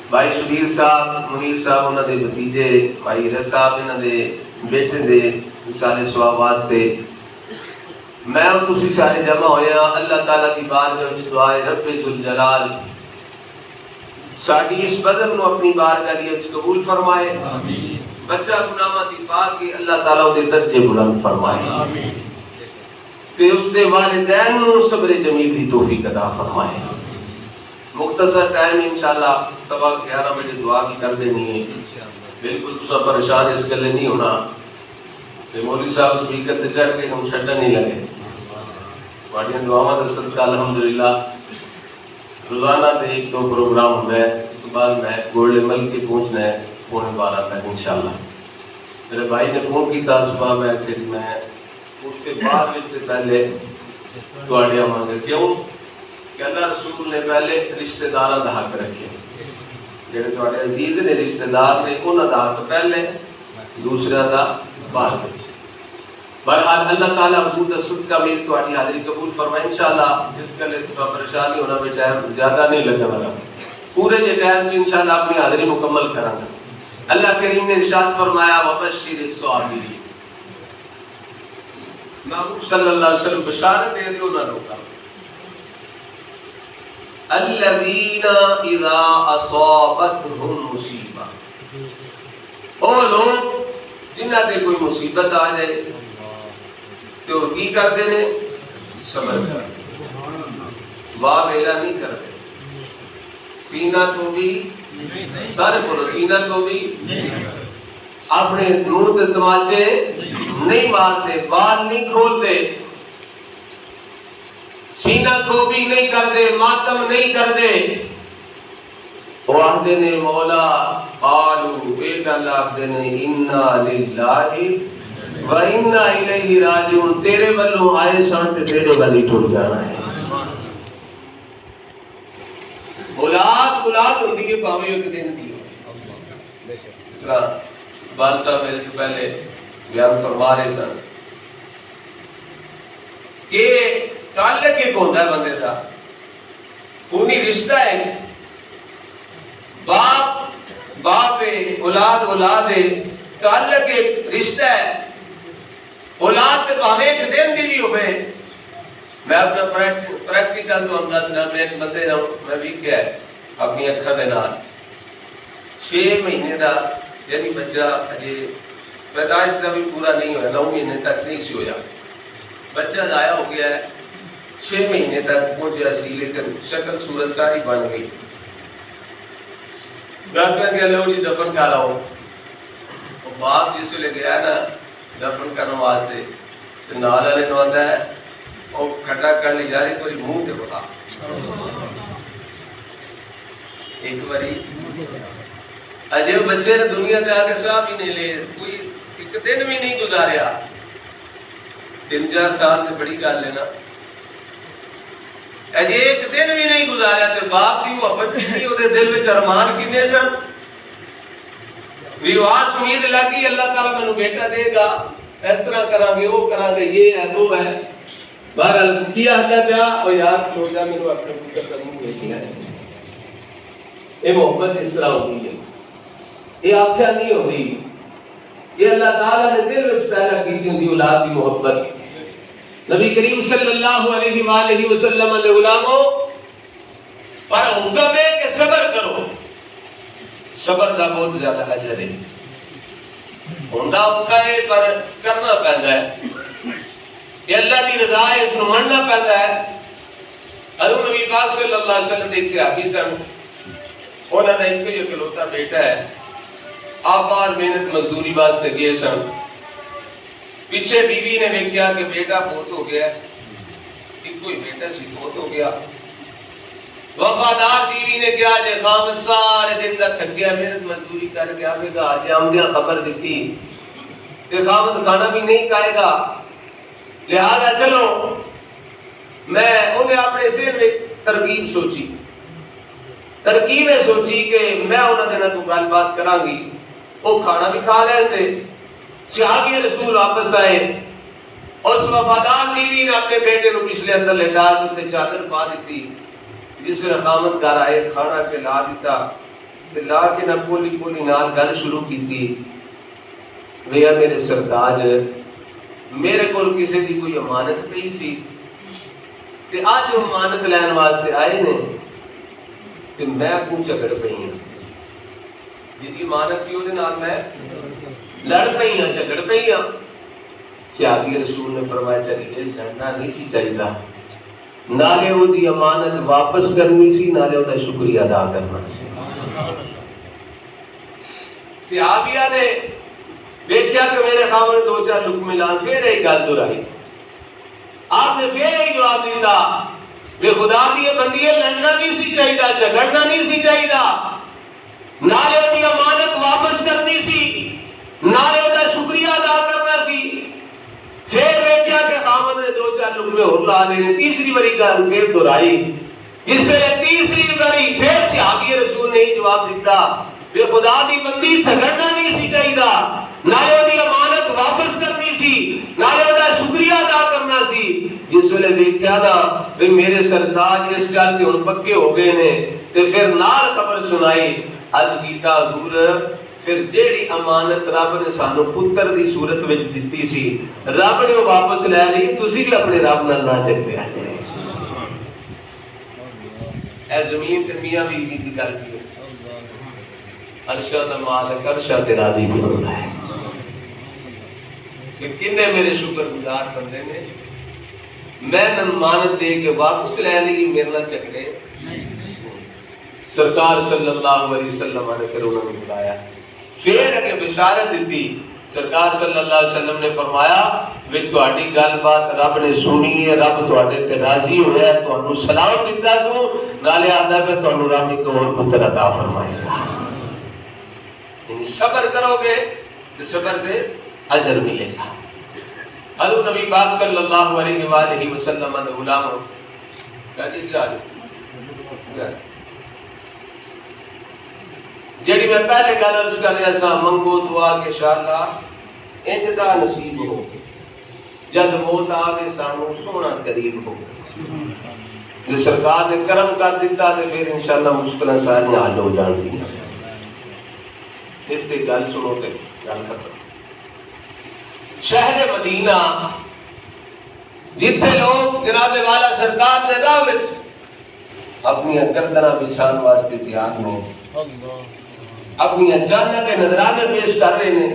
بھائی شبیر صاحب منیر صاحب انہوں نے بھتیجے بھائی ہیرا صاحب انہوں نے بیٹے دے مثال سواب واسطے میں اور تسی سارے جمع ہوئے ہیں اللہ تعالیٰ کی بارگاہ وچ دعائے رب ذوالجلال ساڈی اس بدن نو اپنی بارگاہ وچ قبول فرمائے آمین بچہ گناہاں دی پاک کی اللہ تعالیٰ دے درجے بلند فرمائے آمین کہ اس دے والدین نو صبر جمیل دی توفیق عطا فرمائے مختصر ٹائم انشاءاللہ 11:15 بجے دعا بھی کر دینی ہے بالکل تسا پریشان اس گلے نہیں ہونا کہ مولوی صاحب سپیکر تے چڑھ کے ہم چھڈن نہیں لگے تواڈیاں دعاواں دا صدقہ الحمدللہ روزانہ تے 1-2 پروگرام ہوندا ہے اس کے بعد میں گولڈن ملک کے پہنچنا ہے 11:15 تک انشاءاللہ میرے بھائی نے فون کیتا صبح میں کہ میں اس سے بعد وچ پہلے تواڈے آواں کیوں کہ اللہ رسول نے پہلے رشتہ داراں دا حق رکھے جڑے تواڈے عزیز نے رشتہ دار نے انہاں دا حق پہلے دوسرا دا بعد وچ بہرحال اللہ تعالیٰ حضور دا صدقہ میری تواڈی حاضری قبول فرمائے انشاءاللہ اس گلے تو پریشانی ہونا میں ٹائم زیادہ نہیں لگنے والا پورے جے ٹائم سے انشاءاللہ اپنی حاضری مکمل کراں گا اللہ کریم نے ارشاد فرمایا وبشر الصابرین محبوب صلی اللہ علیہ وسلم بشارت دے دیو نہ روکا الذین اذا اصابتهم مصیبہ او لوگ جنہ دے کوئی مصیبت آ جائے تو کی کرتے ہیں صبر کرتے واہ ویلا نہیں کرتے سینہ تو بھی سارے بولو سینہ تو بھی اپنے نور تے تماچے نہیں مارتے بال نہیں کھولتے سینہ کو بھی نہیں کرتے ماتم نہیں کرتے وہ آتے نے مولا قالو ایک اللہ آتے نے انا للہ و انا الیہ راجعون تیرے والوں آئے سان تے تیرے والی ٹوٹ جانا ہے اولاد ہوندی ہے پاویں ایک دن دی اس طرح بال صاحب میرے تو پہلے بیان فرما رہے سن کہ تعلق ایک ہوتا ہے بندے کا خونی رشتہ ہے باپ ہے اولاد ہے تعلق ایک رشتہ ہے اولاد تے بھاویں ایک دن دی بھی ہوئے میں اپنا پریکٹیکل تو انداز نہ میں ایک بندے نہ میں بھی کیا ہے اپنی اکھاں دے نال 6 مہینے دا یعنی بچہ اجے پیدائش کا بھی پورا نہیں ہوا 9 مہینے تک نہیں سی ہویا بچہ ضائع ہو گیا ہے 6 مہینے تک پہنچا سی لیکن شکل صورت ساری بن گئی ڈاکٹر نے لو جی دفن کراؤ باپ جس ویلے گیا نا دفن کرنے واسطے تو نال والے نو آتا ہے وہ کھٹا کر لی جا رہی کوئی منہ تے بتا ایک باری اجے بچے نے دنیا تے آ کے ساہ بھی نہیں لے کوئی ایک دن بھی نہیں گزاریا 3-4 سال تے بڑی گل ہے نا اجے ایک دن بھی نہیں گزاریا تے باپ دی محبت کی او دے دل وچ ارمان کنے سن بھی آس امید لگی اللہ تعالیٰ مینوں بیٹا دے گا اس طرح کراں گے وہ کراں گے یہ ہے وہ ہے بہرحال کیا پیا او یار کلوجا مینوں اپنے پتر کا منہ دیکھنا ہے یہ محبت اس طرح ہوتی ہے یہ آنکھیں نہیں ہوتی یہ اللہ تعالیٰ نے دل وچ پیدا کی ہوندی اولاد کی محبت نبی کریم صلی اللہ علیہ وآلہ وسلم نے غلاموں پر حکم ہے کہ صبر کرو صبر کا بہت زیادہ اجر ہے ہوندا اوکھا ہے پر کرنا پیندا ہے یہ اللہ کی رضا ہے اس کو مننا پیندا ہے حضور نبی پاک صلی اللہ علیہ وسلم ایک صحابی سن انہوں نے ایک اکلوتا بیٹا ہے آپ بار محنت مزدوری واسطے گئے سن پیچھے بیوی نے دیکھا کہ بیٹا فوت ہو گیا ایک کوئی بیٹا سی فوت ہو گیا وفادار بیوی نے کیا جے خامد سارے دن تک تھک گیا محنت مزدوری کر کے آگے گا آج آمدیاں خبر دیتی کہ خامد کھانا بھی نہیں کھائے گا لہذا چلو میں انہیں اپنے ذہن میں ترکیب سوچی کہ میں انہوں نے کو گل بات کراں گی وہ کھانا بھی کھا لین دے صحابی رسول واپس آئے اس وفادار بیوی نے اپنے بیٹے کو پچھلے اندر لے جا کے چادر پا دیتی جس میں خامد گھر آئے کھانا کے لا دیتا تے لا کے نہ پولی پولی نال گل شروع کیتی ویا میرے سرتاج میرے کول کسی دی کوئی امانت پئی سی تے اج وہ امانت لین واسطے آئے نے تے میں کو جھگڑ پئی ہوں جی امانت سی وہ میں لڑ پئی ہوں جھگڑ پئی ہوں صحابی رسول نے فرمایا چلیے لڑنا نہیں سی چاہیے نالے وہ دی امانت واپس کرنی سی نالے وہ دا شکریہ ادا کرنا سی صحابیہ نے دیکھا کہ میرے خاوند نے 2-4 لقمے لان پھر ایک گل دہرائی آپ نے پھر ایک جواب دیتا کہ خدا دی بندیے لڑنا نہیں سی چاہیے جھگڑنا نہیں سی چاہیے نالے دی امانت واپس کرنی سی نالے دا شکریہ ادا کرنا سی پھر دیکھا کہ خاوند نے 2-4 لقمے اور لا لینے تیسری باری گل پھر دہرائی جس ویلے تیسری باری پھر صحابی رسول نے جواب دیتا کہ خدا دی بندی جھگڑنا نہیں سی چاہیے نالے دی امانت واپس کرنی سی نالے دا شکریہ ادا کرنا سی جس ویلے دیکھا نا کہ میرے سرتاج اس گل تے ہن پکے ہو گئے نے تے پھر نال خبر سنائی اج کیتا حضور پھر جیڑی امانت رب نے سانو پتر دی صورت وچ دتی سی رب نے واپس لے لئی تسی بھی اپنے رب نال نہ چکتے آ جائے اے زمین تے میاں بیوی دی گل کی ارشد مالک ارشد راضی بھی ہوتا ہے کہ کنے میرے شکر گزار بندے نے میں امانت دے کے واپس لے لی میرے نہ چکرے سرکار صلی اللہ علیہ وسلم نے پھر انہوں نے بلایا پھر اگے بشارت دیتی سرکار صلی اللہ علیہ وسلم نے فرمایا وی تہاڈی گل بات رب نے سنی ہے رب تہاڈے تے راضی ہویا ہے تانوں سلام دتا سو نالے آندا پہ تانوں رب ایک اور پتر عطا فرمائے گا یعنی صبر کرو گے تو صبر دے اجر ملے گا حضور نبی پاک صلی اللہ علیہ وآلہ وسلم نے غلام کہا جی کیا جیڑی میں پہلے گل عرض کر رہا سا منگو دعا کہ انشاءاللہ انج دا نصیب ہو جد موت آوے سانو سونا قریب ہو جو سرکار نے کرم کر دیتا تے پھر انشاءاللہ مشکلیں ساری حل ہو جان دی اس تے گل سنو تے گل ختم شہر مدینہ جتھے لوگ جناب والا سرکار دے راہ وچ اپنی گردناں بچھان واسطے تیار نے اپنی جاناں دے نذرانے پیش کر رہے ہیں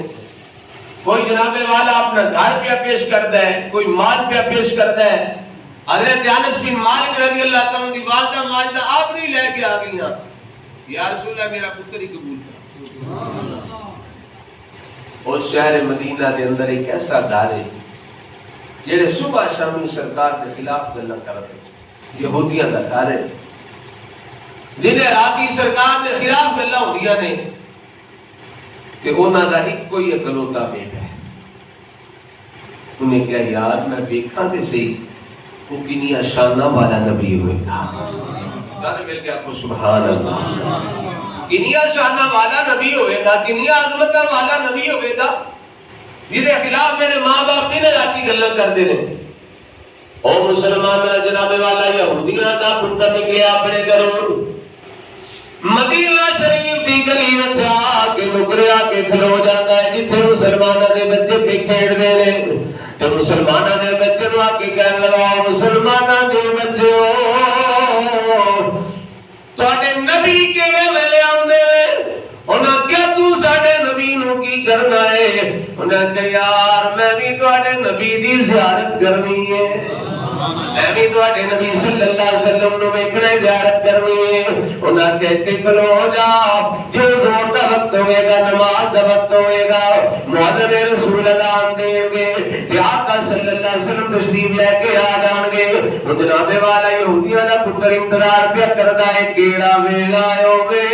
کوئی جناب والا اپنا گھر پہ پیش کرتا ہے کوئی مال پہ پیش کرتا ہے حضرت انس بن مالک رضی اللہ تعالیٰ عنہ دی والدہ ماجدہ آپ نہیں لے کے آ گئی یا رسول اللہ میرا پتر ہی قبول تھا اور شہر مدینہ دے اندر ایک ایسا گھر ہے جڑے صبح شامی سرکار کے خلاف گلاں کرتے یہودیاں دا گھر ہے جنہیں راتی سرکار کے خلاف گلاں ہوندیاں نے کہ انہاں دا ایک کوئی اکلوتا بیٹا ہے انہیں کہا یار میں دیکھاں تے صحیح وہ کنیا شانہ والا نبی ہوئے گا سارے مل کے آپ کو سبحان اللہ کنیا شانہ والا نبی ہوئے گا کنیا عظمت والا نبی ہوئے گا جنہیں خلاف میرے ماں باپ دن راتی گلاں کرتے رہے او مسلمان جناب والا یہودیاں دا پتر نکلے اپنے گھروں مدینہ شریف دی گلی وچ آ کے نکریا کے کھلو جاتا ہے جتھے مسلماناں دے بچے پہ کھیڈ دے نے تے مسلماناں دے بچے نوں آ کے کہن لگا مسلماناں دے بچیو تواڈے نبی کیڑے ویلے آندے نے انہاں کیا تو ساڈے نبی نوں کی کرنا ہے انہاں کہ یار میں بھی تواڈے نبی دی زیارت کرنی ہے میں بھی تواڈے نبی صلی اللہ علیہ وسلم نوں ویکھنا زیارت کرنی ہے انہاں کہتے کلو جا جو زور دا وقت ہوئے گا نماز دا وقت ہوئے گا مؤذن رسول اذان دیں گے کہ آقا صلی اللہ علیہ وسلم تشریف لے کے آ جان گے جناب والا یہودیاں دا پتر انتظار پہ کردا ہے کیڑا ویلا ہوے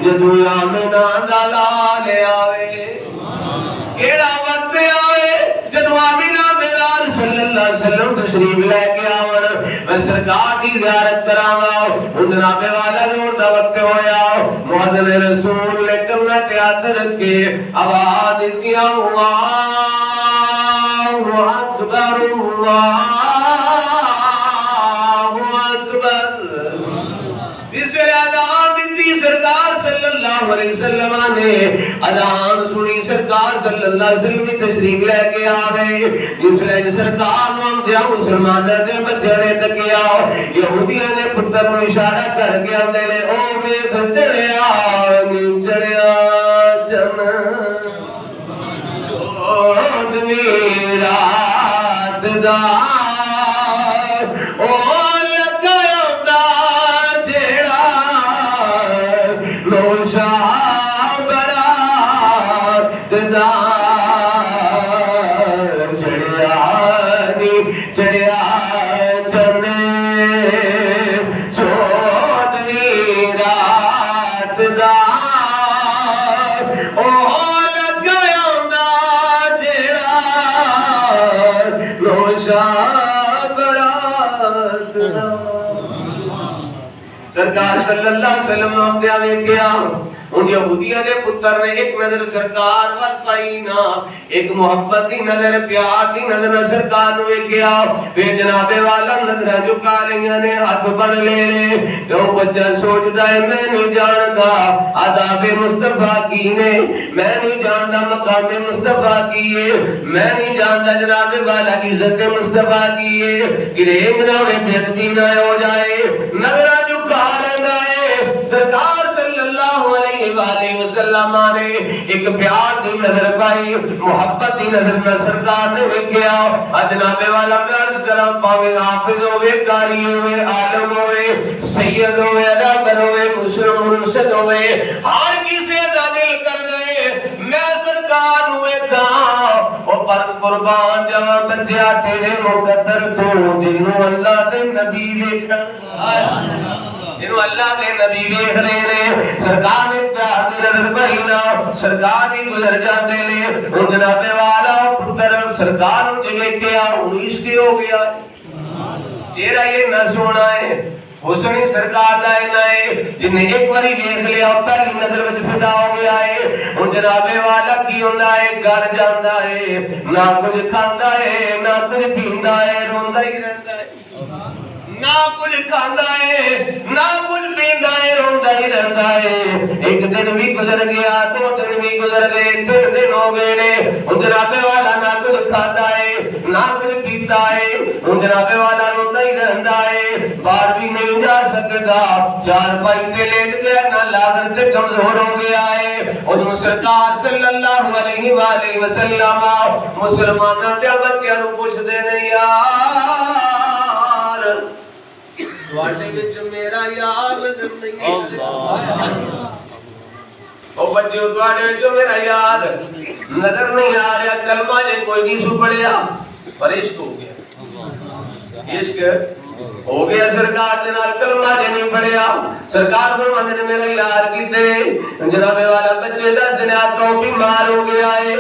جدو آمنہ دا لال آوے کیڑا وقت آوے جدو آمنہ بلال صلی اللہ علیہ وسلم تشریف لے کے آون میں سرکار دی زیارت کراواں جناب والا نور دا وقت ہویا مؤذن رسول نے کلمہ تیاد رکھے آواز دیتی اللہ اکبر اللہ اکبر جس ویلے اذان دیتی سرکار صلی اللہ علیہ وسلم نے اذان سنی سرکار صلی اللہ علیہ وسلم تشریف لے کے آ گئے جس لئے سرکار نام دیا مسلمانہ دے بچے نے تکیا یہودیاں نے پتر نو اشارہ کر کے آندے لے او ویکھ چڑھیا نی چڑھیا چمن چودھویں رات دا او لگایا دا جیڑا نوشا برات دا چڑھیا چمن چودھویں رات دا او لگایا دا جیڑا نوشا برات دا سرکار صلی اللہ علیہ وسلم نام دیا ویکھیا ان یہودیاں دے پتر نے ایک نظر سرکار وال پائی نا ایک محبت دی نظر پیار دی نظر سرکار نو ویکھیا پھر جناب والا نظر جھکا لیاں نے ہاتھ بن لے تو بچہ سوچدا ہے میں نہیں جاندا آداب مصطفیٰ کی نے میں نہیں جاندا مقام مصطفیٰ کی ہے میں نہیں جاندا جناب والا عزت مصطفیٰ کی ہے گریز نہ ہوئے بے ادبی نہ ہو جائے نظر جھکا لیندا ہے سرکار صلی اللہ علیہ وآلہ وسلم نے ایک پیار دی نظر پائی محبت دی نظر میں سرکار نے ویکھیا جناب والا عرض کرم پاوے حافظ ہوئے قاری ہوئے عالم ہوئے سید ہوئے اداکار ہوئے مرشد ہوئے ہر کسی دا دل کر گئے میں سرکار نو ویکھاں او پر قربان جواں بچیا تیرے مقدر تو جنوں اللہ دے نبی ویکھن جنہوں اللہ کے نبی ویکھ رہے نے سرکار نے پیار دی نظر پائی نا سرکار بھی گزر جاندے نے ان جناب والا پتر سرکار نو ویکھیا ان عشق ہو گیا چہرہ یہ نہ سونا ہے حسن سرکار دا ہے جن نے ایک باری ویکھ لیا پہلی نظر وچ فدا ہو گیا ہے ان جناب والا کی ہوندا ہے گھر جاندا ہے نہ کچھ کھاندا ہے نہ کچھ پیندا ہے روندا ہی رہندا ہے نہ کچھ کھاندا ہے نہ کچھ پیندا ہے روندا ہی رہندا ہے ایک دن بھی گزر گیا دو دن بھی گزر گئے تین دن ہو گئے نے ان جناب والا نہ کچھ کھاتا ہے نہ کچھ پیتا ہے ان جناب والا روندا ہی رہندا ہے باہر بھی نہیں جا سکتا چار پائی تے لیٹ گیا نہ لاغر تے کمزور ہو گیا ہے اور سرکار صلی اللہ علیہ وآلہ وسلم مسلماناں تے بچیاں نو پوچھدے نے یار تواڈے وچ میرا یار نظر نہیں آیا او بچیو تواڈے وچ میرا یار نظر نہیں آ رہا کلمہ جے کوئی نہیں سو پڑھیا پر عشق ہو گیا عشق ہو گیا سرکار دے نال کلمہ جے نہیں پڑھیا سرکار فرماندے نے میرا یار کیتے جناب والا بچے 10 دن تو بیمار ہو گیا ہے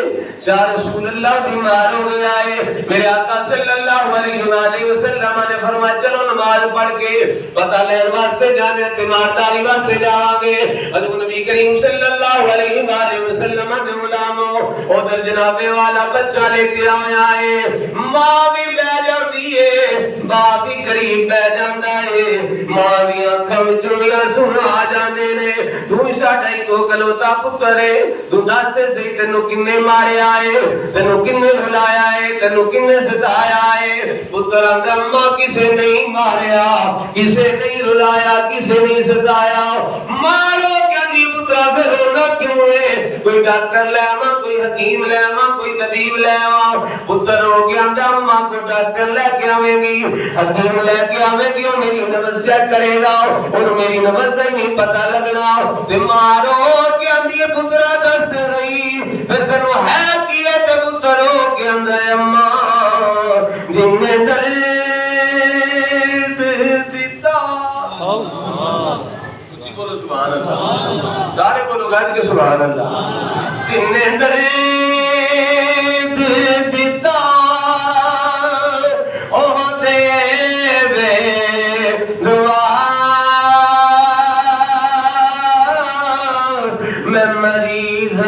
شاہ رسول اللہ بیمار ہو گیا ہے میرے آقا صلی اللہ علیہ وآلہ وسلم نے فرمایا چلو نماز پڑھ کے پتہ لین واسطے جانے تیمارداری واسطے جاواں گے حضور نبی کریم صلی اللہ علیہ وآلہ وسلم دے غلامو ادھر جناب والا بچہ لے کے آیا ہے ماں بھی بیٹھ جاندی ہے باپ بھی قریب بیٹھ جاندا ہے ماں دی اکھاں وچوں سنا آ جاندے نے تو ساڈا ایک کلوتا پتر ہے تو دس تے صحیح تینوں کنے ماریا ہے تینوں کنے رلایا ہے تینوں کنے ستایا ہے پتر آندا ماں کسے نہیں ماریا کسے نہیں رلایا کسے نہیں ستایا مارو کہندی پترا پھر رونا کیوں ہے کوئی ڈاکٹر لے آواں کوئی حکیم لے آواں کوئی طبیب لے آواں پتر ہو گیا آندا ماں کو ڈاکٹر لے کے آویں گی حکیم لے کے آویں گی اور میری نبض چیک کرے گا اور میری نبض کا نہیں پتہ لگنا تے مارو کہندی پترا دس دے نہیں پھر تینوں ہے کی ہے تے پتر ہو کے آندا اماں جن نے درد دیتا اچھی بولو سبحان اللہ سارے بولو گاج کے سبحان اللہ جن نے درد دیتا اوہ دے وے دعا میں مریض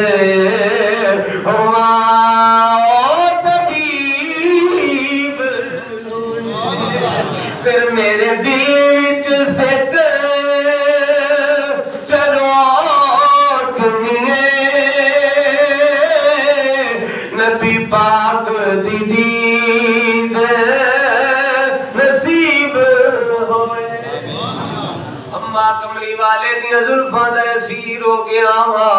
ہوا طبیب پھر میرے دل وچ سٹ کملی والے دیاں زلفاں دا اسیر ہو گیا وا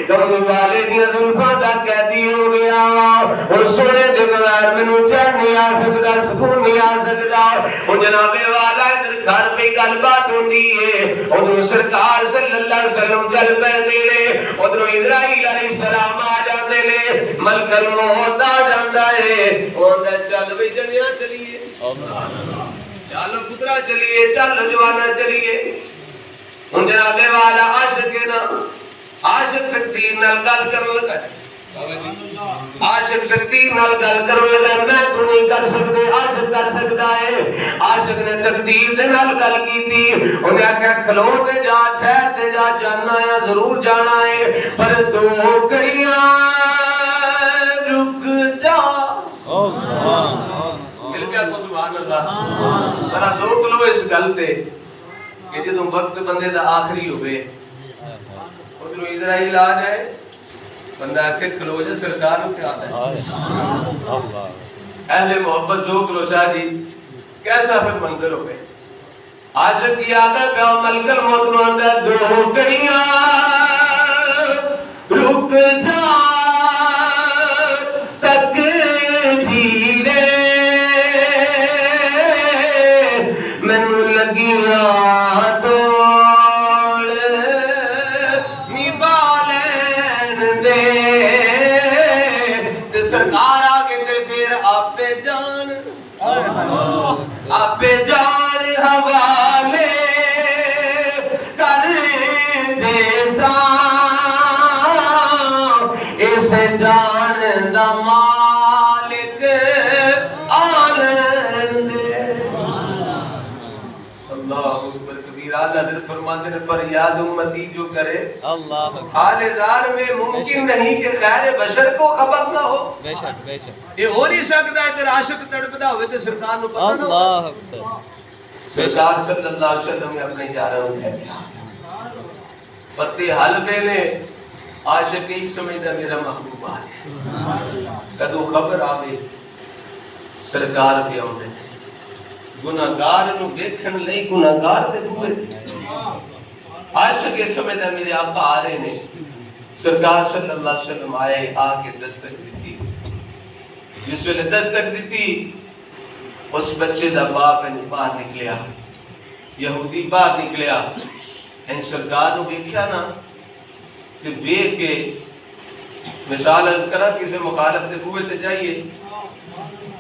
کملی والے دیاں زلفاں دا قیدی ہو گیا وا اور سونے دے بغیر مینوں چین نہیں آ سکدا سکون نہیں آ سکدا او جناب والا ادھر گھر پہ گل بات ہوندی ہے ادھر سرکار صلی اللہ علیہ وسلم چل پیندے نے ادھر اسرائیل علیہ السلام آ جاندے نے ملک الموت آ جاندا ہے اوندا چل وی جڑیاں چلیے چلو پترا چلیے چل جوانا چلیے ہن جناب والا عاشق ہے نا عاشق تقدیر نال گل کرن لگا عاشق تقدیر نال گل کرن لگا میں تو نہیں کر سکتے عاشق کر سکتا ہے عاشق نے تقدیر دے نال گل کیتی انہیں آکھیا کھلو تے جا ٹھہر تے جا جانا ہے ضرور جانا ہے پر دو گھڑیاں رک جا مل گیا کو سبحان اللہ ذرا ذوق لو اس گل تے کہ جدوں وقت بندے دا آخری ہوئے ادھر اسرائیل آ جائے بندہ آکھے کھلو جا سرکار نو تے آتا ہے اہل محبت ذوق لو شاہ جی کیسا پھر منظر ہو گئے عاشق کی عادت پہ ملک الموت نو آندا دو گھڑیاں رک جا تک جیرے مینوں لگیاں دوڑ نبالین دے تے سرکار آگے تے پھر آپے جان حوالے کر دے سا اس جان دا مالک آلن دے اللہ اکبر کبیرہ اللہ فرماتے ہیں فریاد امتی جو کرے حال زار میں ممکن نہیں کہ خیر بشر کو خبر نہ ہو بے شک یہ ہو نہیں سکتا ہے تیرا عاشق تڑپدا ہوئے تے سرکار نو پتہ نہ ہو اللہ اکبر سرکار صلی اللہ علیہ وسلم نے اپنے یاروں کو کہا پتے حل دے نے عاشق ایک سمجھدا میرا محبوب ہے کدو خبر آوے سرکار پہ آوندے گناہگار نو ویکھن لئی گناہگار تے ہوئے عاشق یہ سمجھدا میرے آقا آ رہے نے سرکار صلی اللہ علیہ وسلم آئے آ کے دستک دیتی جس ویلے دستک دیتی اس بچے دا باپ باہر نکلیا یہودی باہر نکلیا ان سرکار نو ویکھیا نا تے ویکھ کے مثال عرض کرا کسی مخالف تے بوئے تے جائیے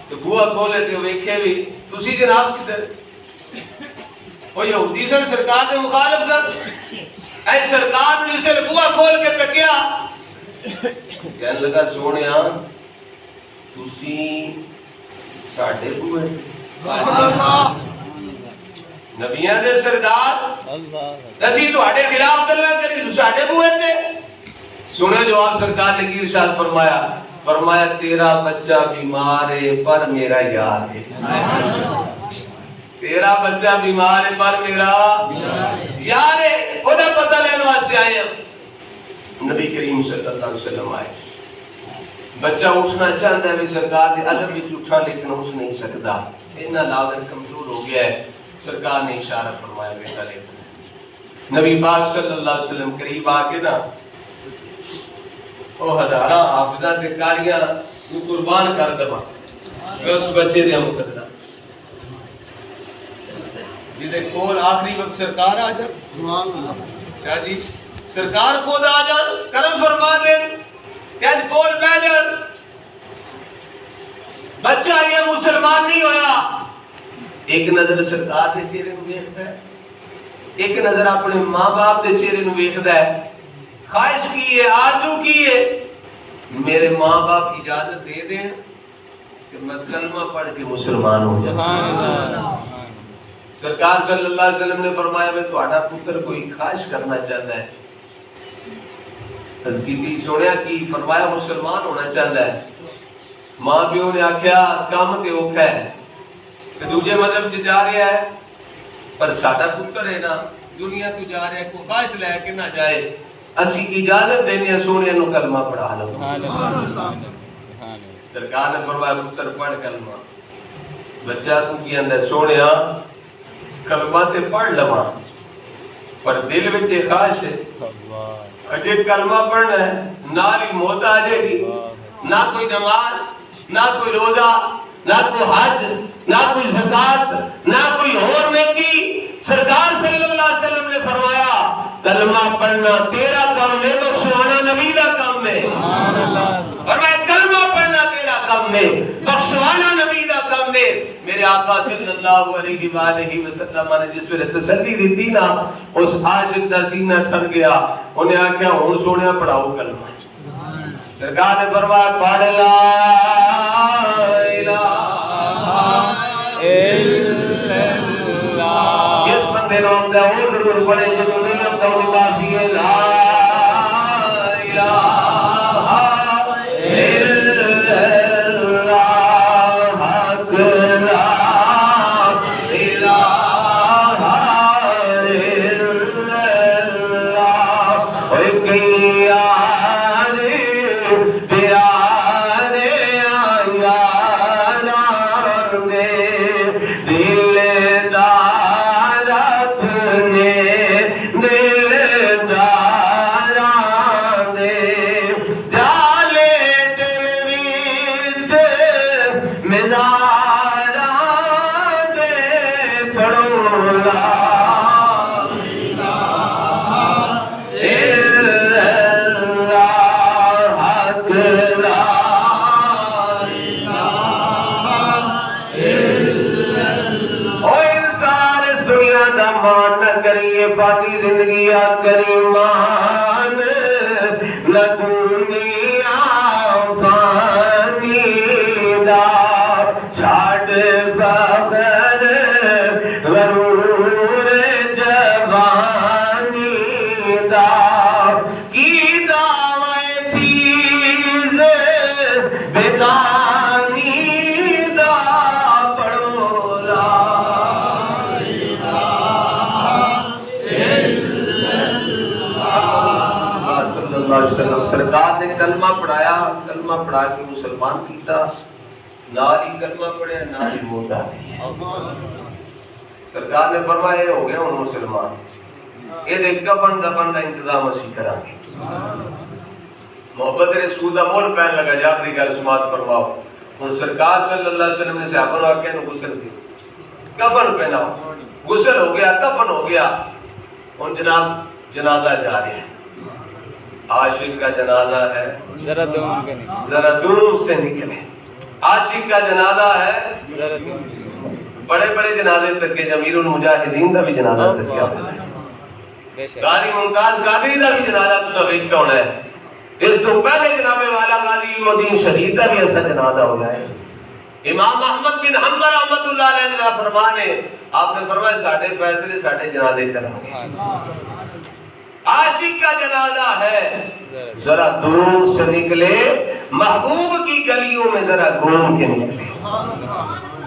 تو بوا کھولے تے ویکھے بھی تسی جناب کدھر وہ یہودی سن سرکار دے مخالف سن اے سرکار نے اسے بوا کھول کے تکیا کہنے لگا سونیا تسی ساڈے بوئے نبیاں دے سردار اسی تواڈے خلاف گلاں کری ساڈے بوئے تے سنے جواب سرکار نے کی ارشاد فرمایا فرمایا تیرا بچہ بیمار ہے پر میرا یار ہے تیرا بچہ بیمار ہے پر میرا یار ہے اودا پتہ لین واسطے آئے ہیں نبی کریم صلی اللہ علیہ وسلم آئے بچہ اٹھنا چاہتا ہے بھی سرکار دے عزم وچ اٹھا لیکن اٹھ نہیں سکتا اتنا لاغر کمزور ہو گیا ہے سرکار نے اشارہ فرمایا بیٹا لے نبی پاک صلی اللہ علیہ وسلم قریب آ کے نا او ہزاراں حافظاں تے کاریاں کو قربان کر دوا اس بچے دے مقدرہ جدے کول آخری وقت سرکار آ جان سبحان اللہ کیا جی سرکار خود آ جان کرم فرما دیں کہ اج کول بیٹھ جان بچہ یہ مسلمان نہیں ہویا ایک نظر سرکار دے چہرے نو ویکھدا ہے ایک نظر اپنے ماں باپ دے چہرے نو ویکھدا ہے خواہش کی ہے آرزو کی ہے میرے ماں باپ اجازت دے دیں کہ میں کلمہ پڑھ کے مسلمان ہوں سرکار صلی اللہ علیہ وسلم نے فرمایا میں تہاڈا پتر کوئی خواہش کرنا چاہتا ہے تذکیتی سنیا کی فرمایا مسلمان ہونا چاہتا ہے ماں پیو نے آکھیا کام تے اوکھا ہے کہ دوجے مذہب چ جا رہا ہے پر ساڈا پتر ہے نا دنیا تو جا رہا ہے کوئی خواہش لے کے نہ جائے اسی اجازت دینے سونے نو کلمہ پڑھا لو سرکار نے فرمایا پتر پڑھ کلمہ بچہ کو کی اندر سونیا کلمہ تے پڑھ لواں پر دل وچ یہ خواہش ہے اجے کلمہ پڑھنا ہے نال ہی موت آ جائے گی، نہ کوئی نماز، نہ کوئی روزہ، نہ کوئی حج، نہ کوئی زکات، نہ کوئی اور نیکی۔ سرکار صلی اللہ علیہ وسلم نے فرمایا کلمہ پڑھنا تیرا کام ہے، بخشوانا نبی دا کام ہے۔ فرمایا کلمہ پڑھنا تیرا کام ہے، بخشوانا نبی دا کام ہے۔ میرے آقا صلی اللہ علیہ وآلہ وسلم نے جس ویلے تسلی دیتی نا، اس عاشق دا سینہ ٹھر گیا، انہیں آکھیا ہن سونیا پڑھاؤ کلمہ۔ سرکار نے فرمایا پڑھ لا الہ الا اللہ۔ جس بندے نو آمدہ وہ ضرور پڑھے، جنہوں نہیں آمدہ وہ کافی ہے۔ لا الہ الا اللہ، حق لا الہ الا اللہ۔ اوہ کیا فانی زندگی کریمان نہ دنیا فانی دا چھاڑ فخر غرور جوانی دا کی دعوی چیز بیدانی دا پڑھو لا سرکار نے کلمہ پڑھایا، کلمہ پڑھا کے مسلمان کیتا، نال ہی کلمہ پڑھیا نال ہی موت آ گئی۔ سرکار نے فرمایا یہ ہو گیا ہوں مسلمان، یہ دے کفن دفن کا انتظام اسی کریں گے۔ محبت رسول دا مول پہن لگا جاکری گل سماعت فرماؤ۔ ہن سرکار صلی اللہ علیہ وسلم نے صحابہ نے آکے غسل دی، کفن پہناؤ، غسل ہو گیا، کفن ہو گیا۔ ہن جناب جنازہ جا رہے ہیں، عاشق کا جنازہ ہے، ذرا دور سے نکلے۔ عاشق کا جنازہ ہے، بڑے بڑے جنازے تک کے امیر المجاہدین کا بھی جنازہ تک کیا غازی ممتاز قادری کا بھی جنازہ تو سب ایک ہونا ہے۔ اس تو پہلے جناب والا غازی علم الدین شہید کا بھی ایسا جنازہ ہو جائے۔ امام احمد بن حنبل رحمۃ اللہ علیہ کا فرمان ہے، آپ نے فرمایا ساڑھے فیصلے ساڑھے جنازے کریں۔ عاشق کا جنازہ ہے، ذرا دور سے نکلے، محبوب کی گلیوں میں ذرا گھوم کے نکلے۔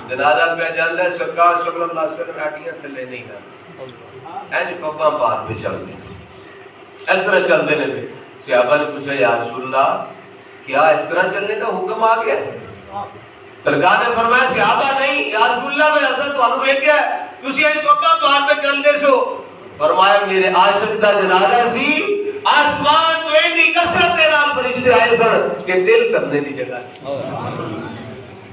جنازہ پہ جاندہ ہے، سرکار صلی اللہ علیہ وسلم ہٹیاں تھلے نہیں گا، اینج پپا پار پہ چل دیں، اس طرح چل دینے پہ۔ صحابہ نے پوچھا یا رسول اللہ کیا اس طرح چلنے کا حکم آ گیا؟ سرکار نے فرمایا صحابہ نہیں یا رسول اللہ میں اصل تو انہوں بیٹھ گیا ہے، تسی اینج پپا پار پہ چل دے سو۔ فرمایا میرے عاشق دا جنازہ سی، آسمان تو ایڈی کثرت نال فرشتے آئے سن کہ دل کرنے دی جگہ۔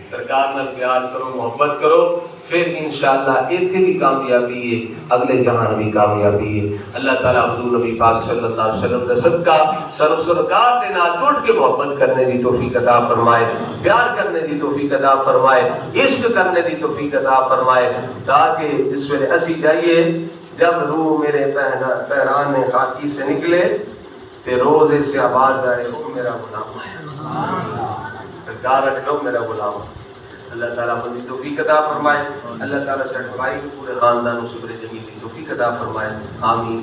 سرکار نال پیار کرو، محبت کرو، پھر انشاءاللہ ایتھے بھی کامیابی ہے، اگلے جہان بھی کامیابی ہے۔ اللہ تعالیٰ حضور نبی پاک صلی اللہ علیہ وسلم کا صدقہ سرکار دے نال ٹوٹ کے محبت کرنے دی توفیق عطا فرمائے، پیار کرنے دی توفیق عطا فرمائے، عشق کرنے دی توفیق عطا فرمائے، تاکہ جس ویلے اسی جائیے جب روح میرے پیران خاچی سے نکلے تے روز سے آواز آئے وہ میرا غلام ہے، سرکار رکھو میرا غلام۔ اللہ تعالیٰ مجھے توفیق عطا فرمائے، اللہ تعالیٰ سرٹفائی پورے خاندان صبر جمیل کی توفیق عطا فرمائے، آمین۔